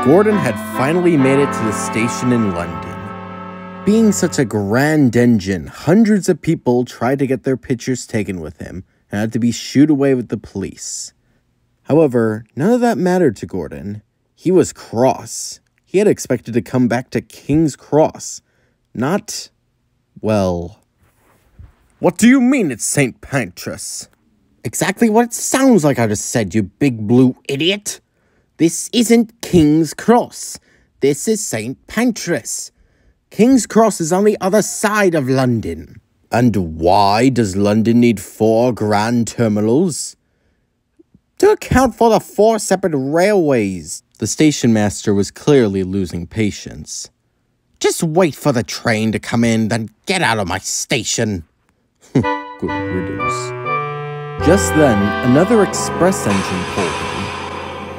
Gordon had finally made it to the station in London. Being such a grand engine, hundreds of people tried to get their pictures taken with him and had to be shooed away with the police. However, none of that mattered to Gordon. He was cross. He had expected to come back to King's Cross. Not, well... What do you mean it's St. Pancras? Exactly what it sounds like I just said, you big blue idiot. This isn't King's Cross. This is St. Pancras. King's Cross is on the other side of London. And why does London need 4 grand terminals? To account for the 4 separate railways. The station master was clearly losing patience. Just wait for the train to come in, then get out of my station. Good riddance. Just then, another express engine pulled in.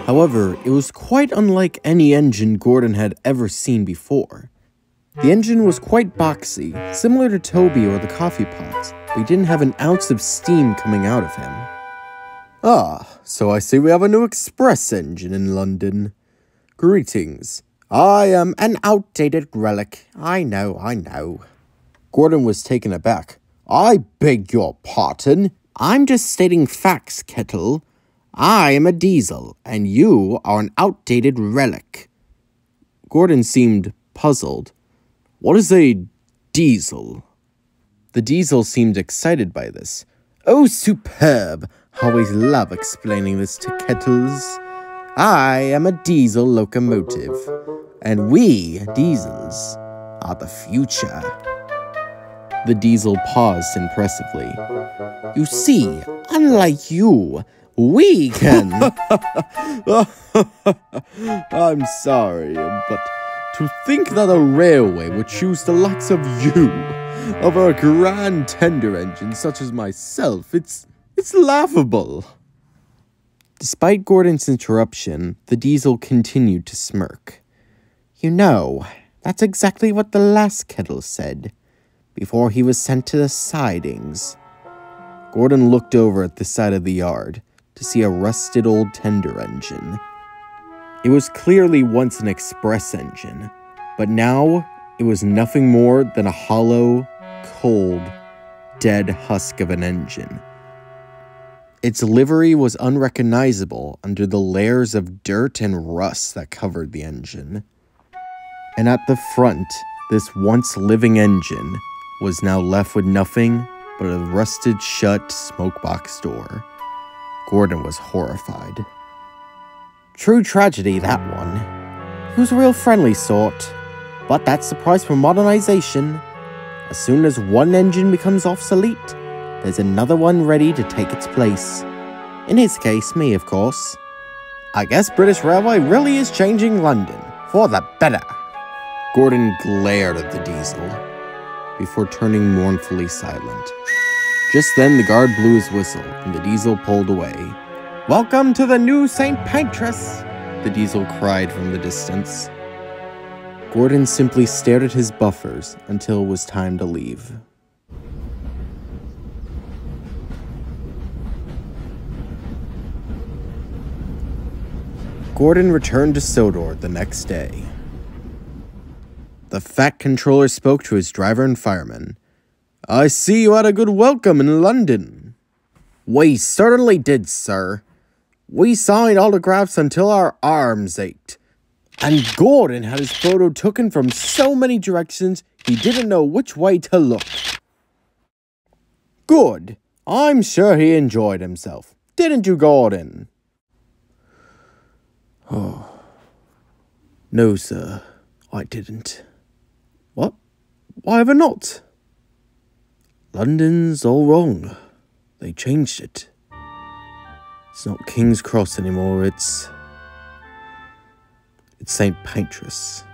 However, it was quite unlike any engine Gordon had ever seen before. The engine was quite boxy, similar to Toby or the coffee pot, but he didn't have an ounce of steam coming out of him. Ah, so I see we have a new express engine in London. Greetings. I am an outdated relic. I know. Gordon was taken aback. I beg your pardon. I'm just stating facts, Kettle. I am a diesel, and you are an outdated relic. Gordon seemed puzzled. What is a diesel? The diesel seemed excited by this. Oh, superb! Always love explaining this to Kettles. I am a diesel locomotive, and we, diesels, are the future. The diesel paused impressively. You see, unlike you, we can... I'm sorry, but to think that a railway would choose the likes of you over a grand tender engine such as myself, it's laughable. Despite Gordon's interruption, the diesel continued to smirk. You know, that's exactly what the last Kettle said, before he was sent to the sidings. Gordon looked over at the side of the yard to see a rusted old tender engine. It was clearly once an express engine, but now it was nothing more than a hollow, cold, dead husk of an engine. Its livery was unrecognizable under the layers of dirt and rust that covered the engine. And at the front, this once living engine was now left with nothing but a rusted shut smokebox door. Gordon was horrified. True tragedy, that one. He was a real friendly sort, but that's the price for modernization. As soon as one engine becomes obsolete, there's another one ready to take its place. In his case, me, of course. I guess British Railway really is changing London, for the better. Gordon glared at the diesel, before turning mournfully silent. Just then, the guard blew his whistle, and the diesel pulled away. Welcome to the new St. Pancras, the diesel cried from the distance. Gordon simply stared at his buffers until it was time to leave. Gordon returned to Sodor the next day. The Fat Controller spoke to his driver and fireman. I see you had a good welcome in London. We certainly did, sir. We signed autographs until our arms ached. And Gordon had his photo taken from so many directions, he didn't know which way to look. Good. I'm sure he enjoyed himself. Didn't you, Gordon? Oh. No, sir. I didn't. What? Why ever not? London's all wrong. They changed it. It's not King's Cross anymore, it's St. Pancras.